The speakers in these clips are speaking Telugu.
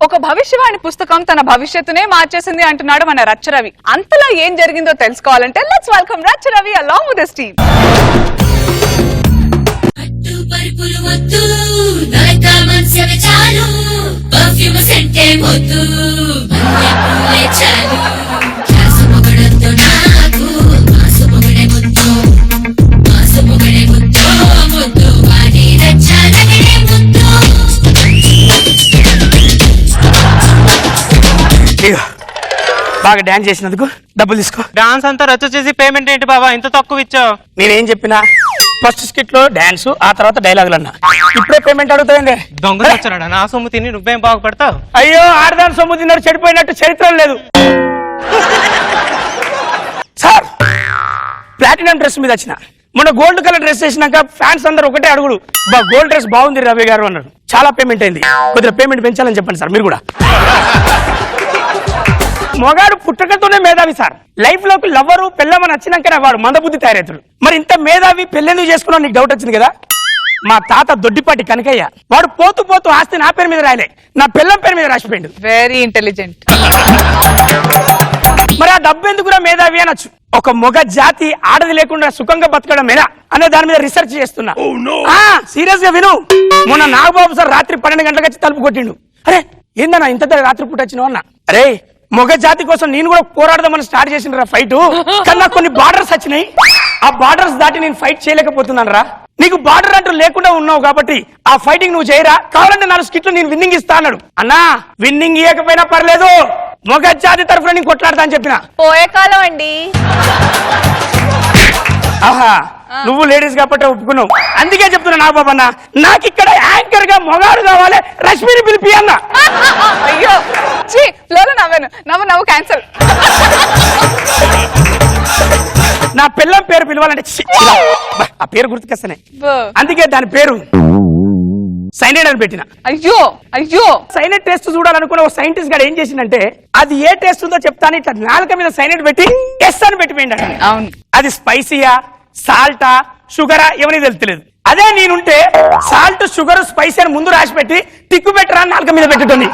ఒక భవిష్యవాణి పుస్తకం తన భవిష్యత్తునే మార్చేసింది అంటున్నాడు మన రచ్చరవి. అంతలా ఏం జరిగిందో తెలుసుకోవాలంటే let's welcome Racha Ravi along with his team. బాగా డాన్స్ చేసినందుకు డబ్బులు తీసుకో. డాన్స్ అంతా రచ్చ చేసి పేమెంట్ ఏంటి బాబా ఇంత తక్కువ ఇచ్చావు? నేనేం చెప్పినా ఫస్ట్ స్కిట్ లో డాన్స్, ఆ తర్వాత డైలాగులు అన్నా. ఇప్పుడే పేమెంట్ అడుగుతాయండి. దొంగ వచ్చాడా? నా సొమ్ము తిని నువ్వేం బాగుపడతావు? అయ్యో, ఆడదాని సొమ్ము తిన్నాడు చెడిపోయినట్టు చరిత్ర లేదు. సార్, ప్లాటినం డ్రెస్ మీద వచ్చిన మొన్న గోల్డ్ కలర్ డ్రెస్ వేసినాక ఫ్యాన్స్ అందరూ ఒకటే అడుగుడు, గోల్డ్ డ్రెస్ బాగుంది రవి గారు అన్నాడు. చాలా పేమెంట్ అయింది, కొద్దిగా పేమెంట్ పెంచాలని చెప్పండి సార్ మీరు కూడా. మొగాడు పుట్టకతోనే మేధావి సార్. లైఫ్ లోకి లవ్వరు పెళ్ళమని వచ్చినాకనే వాడు మందబుద్ధి తయారవుతాడు. మరి ఇంత మేధావి పెళ్ళెందుకు చేసుకున్నావు నీకు డౌట్ వచ్చింది కదా. మా తాత దొడ్డిపాటి కనకయ్య, వాడు పోతూ పోతూ ఆస్తి నా పేరు మీద రాయలే, నా పిల్లం పేరు మీద రాసిపోయిండు. Very intelligent. మరి ఆ డబ్బు ఎందుకురా మేధావి అనొచ్చు. ఒక మొగ జాతి ఆడది లేకుండా సుఖంగా బతకడమేనా అనే దాని మీద రీసెర్చ్ చేస్తున్నా. సీరియస్ గా విను. మొన్న నాగబాబు సార్ రాత్రి 12 గంటలకు వచ్చి తలుపు కొట్టిండు. అరే ఏందన్నా ఇంత రాత్రి పూట వచ్చినావు అన్న. అరే మొగ జాతి కోసం నేను కూడా పోరాడదామని స్టార్ట్ చేసిన ఫైట్, కన్నా కొన్ని బార్డర్స్ వచ్చినాయి. ఆ బార్డర్స్ దాటి నేను ఫైట్ చేయలేకపోతున్నాను రా. నీకు బార్డర్ అంటూ లేకుండా ఉన్నావు కాబట్టి ఆ ఫైటింగ్ నువ్వు చేయరా, కావాలంటే 4 స్కిట్లు నేను విన్నింగ్ ఇస్తా అన్నాడు. అన్నా విన్నింగ్ ఇవ్వకపోయినా పర్లేదు, మొగ జాతి తరఫున నేను కొట్లాడతా అని చెప్పిన. పోయే కాలం అండి. ఆహా, నువ్వు లేడీస్ కాబట్టి ఒప్పుకున్నావు. అందుకే చెప్తున్నా నా బాబన్న, నాకు ఇక్కడ యాంకర్ గా మొగాడు కావాలి, రష్మిని పిలిపి అన్న. అయ్యో ఫ్లోలో నవ్వు క్యాన్సల్. నా పిల్లం పేరు పిలవాలంటే ఆ పేరు గుర్తుకొస్తానే, అందుకే దాని పేరు సైనైడ్ అని పెట్టిన. అయ్యో అయ్యో, సైనైడ్ టెస్ట్ చూడాలనుకున్న ఒక సైంటిస్ట్ గారు ఏం చేసిందంటే, అది ఏ టెస్ట్ ఉందో చెప్తాను ఇట్లా నాలుక మీద సైనైడ్ పెట్టి ఎస్ అని పెట్టిపోయింది. అవును, అది స్పైసీయా సాల్టా షుగరా ఎవరికి తెలుస్తలేదు. అదే నేనుంటే సాల్ట్ షుగర్ స్పైసీ అని ముందు రాసి పెట్టి టిక్కు పెట్టరా నాలుక మీద పెట్టుకుంది.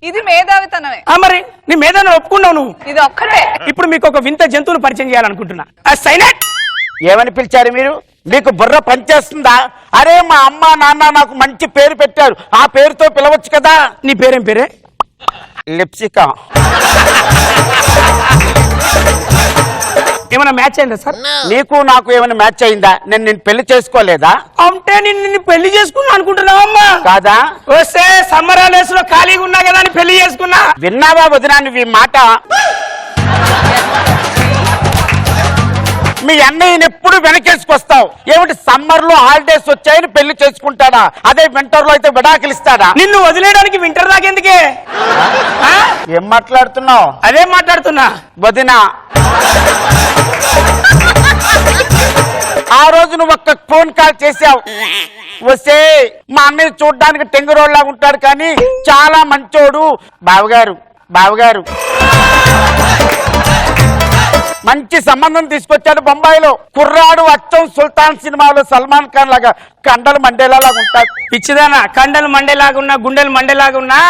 ఇది మేధావితనమే. మరి నీ మేధావిని ఒప్పుకున్నావు నువ్వు. ఇది ఒక్కటే. ఇప్పుడు మీకు ఒక వింత జంతువును పరిచయం చేయాలనుకుంటున్నా. సైనైడ్ ఏమని పిలిచారు మీరు? మీకు బుర్ర పనిచేస్తుందా? అరే మా అమ్మ నాన్న నాకు మంచి పేరు పెట్టారు, ఆ పేరుతో పిలవచ్చు కదా. నీ పేరేం పేరే? లిప్సికా. ఏమైనా మ్యాచ్ అయిందా సార్? నీకు నాకు ఏమైనా మ్యాచ్ అయిందా? నేను పెళ్లి చేసుకోలేదా? అంటే నిన్ను పెళ్లి చేసుకున్నా అనుకుంటున్నావు అమ్మా కాదా? వస్తే సమ్మర్ హాలిడేస్ లో ఖాళీగా ఉన్నా కదా అని పెళ్లి చేసుకున్నా. విన్నావా వదినా నువ్వు ఈ మాట? మీ అన్నయ్యని ఎప్పుడు వెనకేసుకొస్తావు. ఏమిటి సమ్మర్ లో హాలిడేస్ వచ్చాయని పెళ్లి చేసుకుంటాడా? అదే వింటర్ లో అయితే విడాకులు ఇస్తాడా? నిన్ను వదిలేయడానికి వింటర్ దాకెందుకే? ఏం మాట్లాడుతున్నావు? అదే మాట్లాడుతున్నా వదినా. ఆ రోజు నువ్వు ఒక్క ఫోన్ కాల్ చేసావు, వస్తే మా అన్నయ్య చూడడానికి టెంగురోడ్లా ఉంటాడు కానీ చాలా మంచోడు బావగారు, బావగారు మంచి సంబంధం తీసుకొచ్చాడు బొంబాయిలో. కుర్రాడు అచ్చం సుల్తాన్ సినిమాలో సల్మాన్ ఖాన్ లాగా కండలు మండేలాగా ఉంటాడు. పిచ్చిదానా, కండలు మండేలాగున్నా గుండెలు మండేలాగున్నా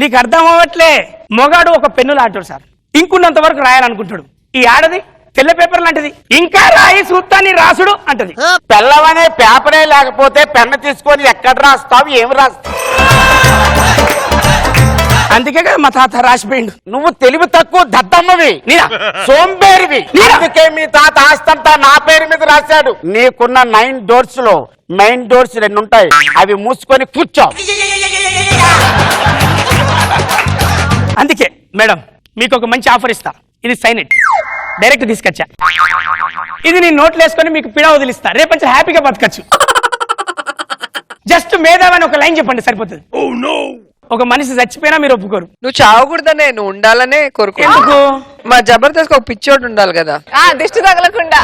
నీకు అర్థం అవ్వట్లే. మొగాడు ఒక పెన్ను లాంటాడు సార్, ఇంకున్నంత వరకు రాయాలనుకుంటాడు. ఈ ఆడది తెల్ల పేపర్ లాంటిది, ఇంకా రాయి సూత్తాన్ని రాసుడు అంటది. పెళ్ళవనే పేపరే లేకపోతే పెన్ను తీసుకొని ఎక్కడ రాస్తావు, ఏమి రాస్తావు? అందుకే కదా మా తాత రాసిపోయిండు. నువ్వు తెలివి తక్కువ దద్దమ్మవి, సోంబేరివి. అందుకే మీ తాత ఆస్తంతా నా పేరు మీద రాశాడు. నీకున్న 9 డోర్స్ లో మెయిన్ డోర్స్ 2 ఉంటాయి, అవి మూసుకొని కూర్చో. అందుకే మేడం మీకు ఒక మంచి ఆఫర్ ఇస్తా. ఇది సైనైడ్ డైరెక్ట్ తీసుకొచ్చా. ఇది నేను నోట్లు వేసుకొని మీకు పిడ వదిలిస్తా. రేపంచి హ్యాపీగా బతకచ్చు. జస్ట్ మేధావని ఒక లైన్ చెప్పండి సరిపోతుంది. ఒక మనిషి చచ్చిపోయినా మీరు ఒప్పుకోరు. నువ్వు చావకూడదనే, నువ్వు ఉండాలనే కోరుకో. ఎందుకు? మా జబర్దస్త్ ఒక పిచ్చోడు ఉండాలి కదా, దిష్టి తగలకుండా.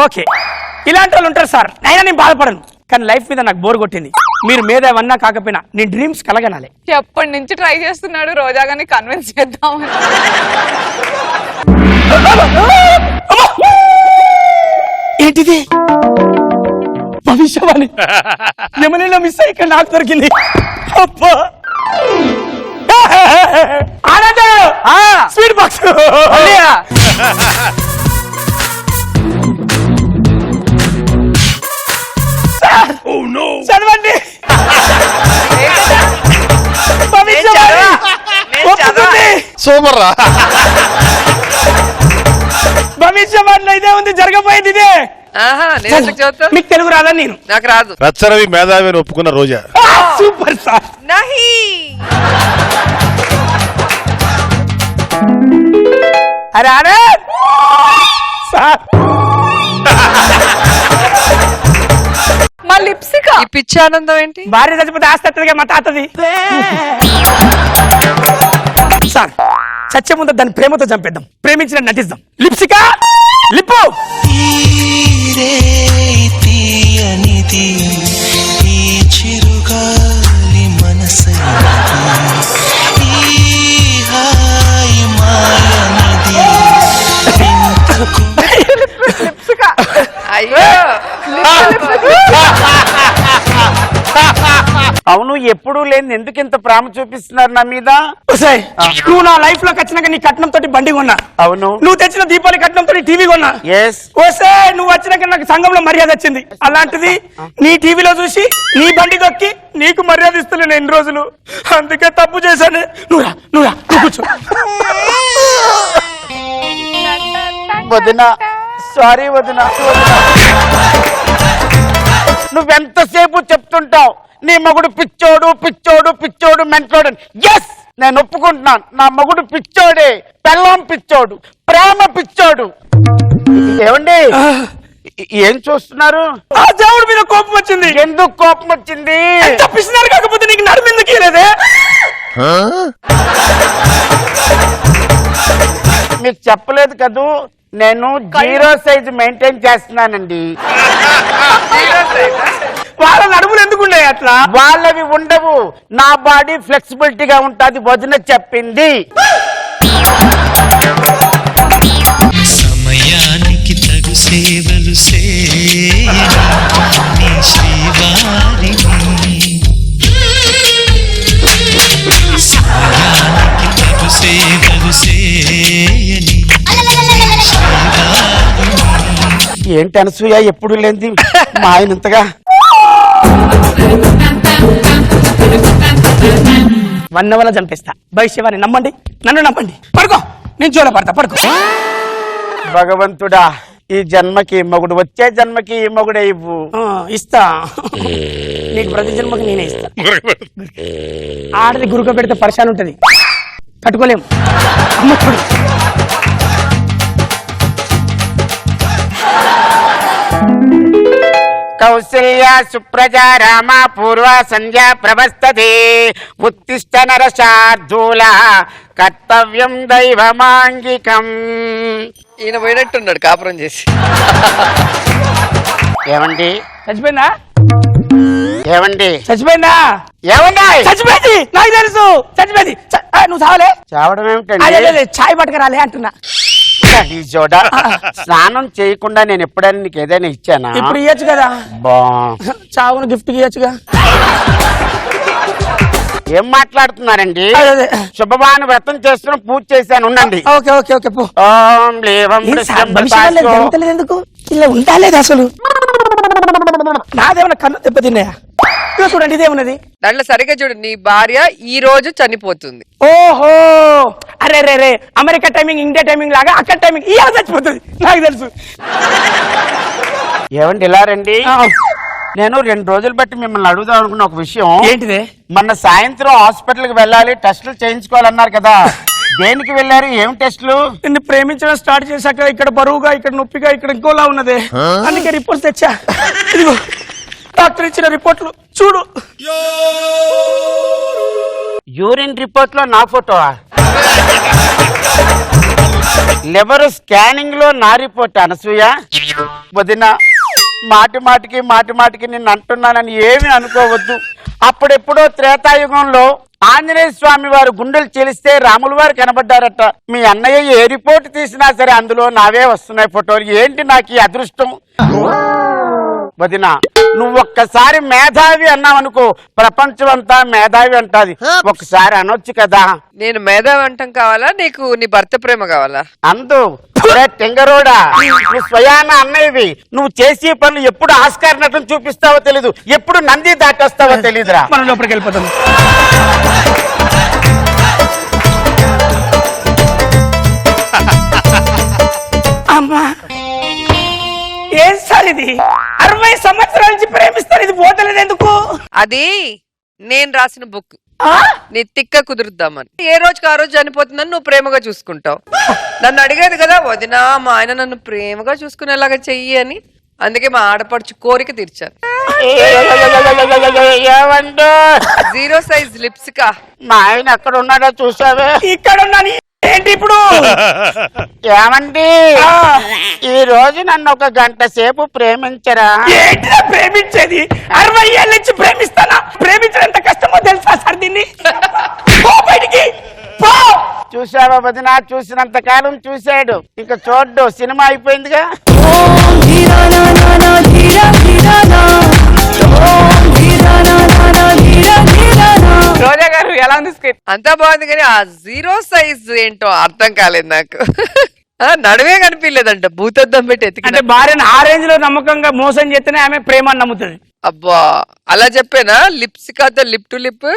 ఓకే, ఇలాంటి వాళ్ళు ఉంటారు సార్. అయినా నేను బాధపడను, కానీ లైఫ్ మీద నాకు బోర్ కొట్టింది. మీరు మేధావన్నా కాకపోయినా నేను డ్రీమ్స్ కలగనాలి. ఎప్పటి నుంచి ట్రై చేస్తున్నాడు రోజా గారిని కన్విన్స్ చేద్దామని. ఏంటిది? భవిష్యవాణి. యమునిలో మిస్ అయ్యి ఇక్కడ నాకు దొరికింది. అబ్బా ఆనంద్ స్వీట్ బాక్స్ చదవండి. సూపర్ రా. భవిష్యవాణిలో ఇదే ఉంది, జరగబోయేది ఇదే. ఆహా, నేను ఎందుకు చదువుతాను? మీకు తెలుగు రాదని నేను. నాకు రాదు. రచ్చరవి మేధావి అని ఒప్పుకున్న రోజా. Super sir. నహీ. అరే ఆనంద్ సార్, మా లిప్సిక ఈ పిచ్చి ఆనందం ఏంటి? భార్య చచ్చిపోతే ఆస్తి వస్తుందిగా మా తాతది. సార్ చచ్చే ముందు దాన్ని ప్రేమతో చంపేద్దాం, ప్రేమించిన నటిద్దాం. లిప్సిక లిప్పు. తీయనిది ఈ చిరుగాలి మనసైనది, ఈ హాయి మాయనిది వింతకు. లిప్సిక అయ్యో అవును, ఎప్పుడూ లేని ఎందుకు ఇంత ప్రేమ చూపిస్తున్నారు నా మీద? ఒసేయ్, నువ్వు నా లైఫ్ లోకి వచ్చినాక నీ కట్నం తోటి బండి కొన్నా. అవును. నువ్వు తెచ్చిన దీపావళి కట్నం తోటి టీవీ కొన్నా. ఎస్. ఓసే, నువ్వు వచ్చినాక నాకు సంఘంలో మర్యాద వచ్చింది. అలాంటిది నీ టీవీలో చూసి నీ బండి దొక్కి నీకు మర్యాద ఇస్తలేను ఎన్ని రోజులు. అందుకే తప్పు చేశాను. నువ్వు కూర్చో. వదిన, సారీ వదిన. నువ్వెంతసేపు చెప్తుంటావు నీ మగుడు పిచ్చోడు పిచ్చోడు పిచ్చోడు మెంటోడు. ఎస్, నేను ఒప్పుకుంటున్నాను, నా మగుడు పిచ్చోడే, పెళ్ళాం పిచ్చోడు, ప్రేమ పిచ్చోడు. ఏమండి ఏం చూస్తున్నారు? ఆ దేవుడి మీద కోపం వచ్చింది. ఎందుకు కోపం వచ్చింది? తప్పిస్తున్నారు, కాకపోతే నీకు నడుము ఎందుకు లేదే? మీకు చెప్పలేదు కదూ, నేను 0 సైజ్ మెయింటైన్ చేస్తున్నానండి. వాళ్ళ నడుములు ఎందుకు ఉన్నాయి అట్లా? వాళ్ళవి ఉండవు, నా బాడీ ఫ్లెక్సిబిలిటీగా ఉంటుంది, వదిన చెప్పింది. సమయానికి తగు సేవలు చేయని నీ శ్రీవారిని, సమయానికి తగు సేవలు చేయని ఏంటి అనసూయ ఎప్పుడు లేనిది మా ఆయన ఇంతగా? 1 hour చంపేస్తా. భవిష్యవాణి నమ్మండి, నన్ను నమ్మండి. పడుకో, నేను చూడపడతా. పడుకో. భగవంతుడా, ఈ జన్మకి మగుడు, వచ్చే జన్మకి ఈ మగుడే ఇవ్వు. ఇస్తా. నీకు ప్రతి జన్మకి నేనే ఇస్తా. ఆడది గురుక పెడితే పరిశాన్ ఉంటది, తట్టుకోలేము. అమ్మ చూడు. కౌసల్య సుప్రజా రామ పూర్వ సంధ్యా ప్రవస్తతే, ఉత్తిష్ట నరశార్దూల కర్తవ్యం దైవమాంగికం. ఈయన పోయినట్టున్నాడు కాపురం చేసి. ఏమండి చచ్చిపోయిందా? ఏమండి చచ్చిపోయిందా? ఏమండి? చచ్చిపోయింది, నాకు తెలుసు. చచ్చిపోయింది. నువ్వు చావలే? చావడం అదే ఏమిటండి? ఛాయ్ పట్టుకురాలే అంటున్నా. ఈ జోడ స్నానం చేయకుండా నేను ఎప్పుడైనా నీకు ఏదైనా ఇచ్చానా? ఇప్పుడు ఇయ్యచ్చు కదా, బా, చావును గిఫ్ట్ ఇయ్యచ్చుగా. ఏం మాట్లాడుతున్నారండి? అదే. శుభవాను వ్రతం చేస్తున్న పూజ చేశాను, ఉండండి. ఓకే ఓకే ఓకే పో. ఓం లేవం జరుగుతలేదు ఎందుకు? ఇలా ఉండాలేదు అసలు. నాదేమన్నా కన్ను దెబ్బతిన్నాయా? చూడండి, ఇదేమున్నది దాంట్లో సరిగ్గా చూడు, నీ భార్య ఈ రోజు చనిపోతుంది. ఓహో, అరే రే రే, అమెరికా టైమింగ్ ఇండియా టైమింగ్ లాగా అక్కడ టైమింగ్ ఇవాళ చచ్చిపోతుంది, నాకు తెలుసు. ఏమండి ఇలా రండి. నేను 2 రోజులు బట్టి మిమ్మల్ని అడుగుదాం అనుకున్న ఒక విషయం. ఏంటిదే? మొన్న సాయంత్రం హాస్పిటల్ కి వెళ్ళాలి, టెస్టులు చేయించుకోవాలన్నారు కదా, దేనికి వెళ్ళారు? ఏం టెస్టులు? నిన్ను ప్రేమించడం స్టార్ట్ చేశాక ఇక్కడ బరువుగా, ఇక్కడ నొప్పిగా, ఇక్కడ ఇంకోలా ఉన్నదే, అందుకే రిపోర్ట్స్ తెచ్చా. ఇదిగో డాక్టర్ ఇచ్చిన రిపోర్ట్లు చూడు. యూరిన్ రిపోర్ట్ లో నా ఫోటో, లివర్ స్కానింగ్ లో నా రిపోర్ట్. అనసూయ వదిన, మాటి మాటికి నిన్ను అంటున్నానని ఏమి అనుకోవద్దు. అప్పుడెప్పుడో త్రేతాయుగంలో ఆంజనేయ స్వామి వారు గుండెలు చెలిస్తే రాముల వారు కనబడ్డారట. మీ అన్నయ్య ఏ రిపోర్ట్ తీసినా సరే అందులో నావే వస్తున్నాయి ఫోటోలు. ఏంటి నాకు ఈ అదృష్టం? వదిన, నువ్వు ఒక్కసారి మేధావి అన్నావనుకో ప్రపంచం అంతా మేధావి అంటాది. ఒక్కసారి అనొచ్చు కదా. నేను మేధావి అంటాం కావాలా, నీకు నీ భర్త ప్రేమ కావాలా? అందు టెంగరోడా, నువ్వు స్వయాన అన్నయ్యవి. నువ్వు చేసే పనులు ఎప్పుడు ఆస్కార్ నటన చూపిస్తావో తెలీదు, ఎప్పుడు నంది దాటేస్తావో తెలీదురా. మనం లోపలికి వెళ్ళిపోతాం. అమ్మా ఏం సార్ ఇది? 60 సంవత్సరాల నుంచి ప్రేమిస్తారు, ఇది పోతలేదు ఎందుకు? అది నేను రాసిన బుక్. ఆ? నీ తిక్క కుదురుద్దామని. ఏ రోజుకి ఆ రోజు చనిపోతుందని నువ్వు ప్రేమగా చూసుకుంటావు. నన్ను అడిగేది కదా వదినా, మా ఆయన నన్ను ప్రేమగా చూసుకునేలాగా చెయ్యి అని. అందుకే మా ఆడపడుచు కోరిక తీర్చాను. ఏమంటో 0 సైజ్ లిప్స్టిక్. మా ఆయన ఎక్కడ ఉన్నాడో చూసావే? ఇక్కడ ఉన్నాను. ఏంటి ఇప్పుడు? ఏమండి, ఈ రోజు నన్ను 1 గంట సేపు ప్రేమించరా? ఏంటిదా ప్రేమించేది? 60 ఏళ్ళ నుంచి ప్రేమిస్తానా? ప్రేమించడం ఎంత కష్టమో తెలుసా సార్ దీన్ని? పో బయటికి పో. చూసావా వదినా, చూసినంత కాలం చూశాడు, ఇంకా చూడ్డు. సినిమా అయిపోయిందిగా. రోజా గారు ఎలా ఉంది స్కిట్? అంతా బాగుంది కానీ ఆ 0 సైజ్ ఏంటో అర్థం కాలేదు నాకు. నడువే కనిపించలేదంట, భూతద్దం పెట్టి అంటే ఎత్తికి. భార్యను ఆ రేంజ్ లో నమ్మకంగా మోసం చేస్తేనే ఆమె ప్రేమ అని నమ్ముతుంది. అబ్బా అలా చెప్పానా? Lipstick lip to lip.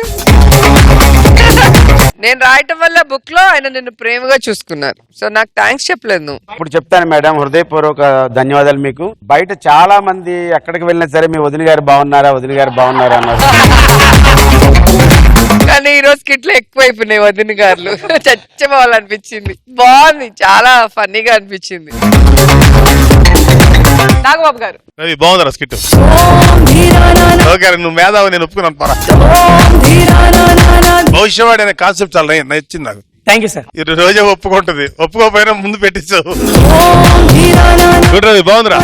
నేను రాయటం వల్ల బుక్ లో ఆయన నిన్ను ప్రేమగా చూసుకున్నారు. సో నాకు థ్యాంక్స్ చెప్పలేదు నువ్వు. ఇప్పుడు చెప్తాను మేడం, హృదయపూర్వక ధన్యవాదాలు మీకు. బయట చాలా మంది ఎక్కడికి వెళ్ళినా సరే మీ వదిన గారు బాగున్నారా, వదిన గారు బాగున్నారా అన్నారు. కానీ ఈ రోజు కిట్లో ఎక్కువైపోయినాయి వదిన గారులు. చచ్చిపోవాలనిపించింది. బాగుంది, చాలా ఫన్నీగా అనిపించింది. నాగబాబు గారు అది బాగుందిరా స్కిట్. ఓకే నువ్వు మేధావి, నేను ఒప్పుకున్నాను. పరా భవిష్యవాడి అనే కాన్సెప్ట్ చాలా నచ్చింది నాకు. Thank you sir. ఈ రోజే ఒప్పుకుంటుంది, ఒప్పుకోపోయినా ముందు పెట్టించావు. గుడ్ రవి, బాగుందిరా.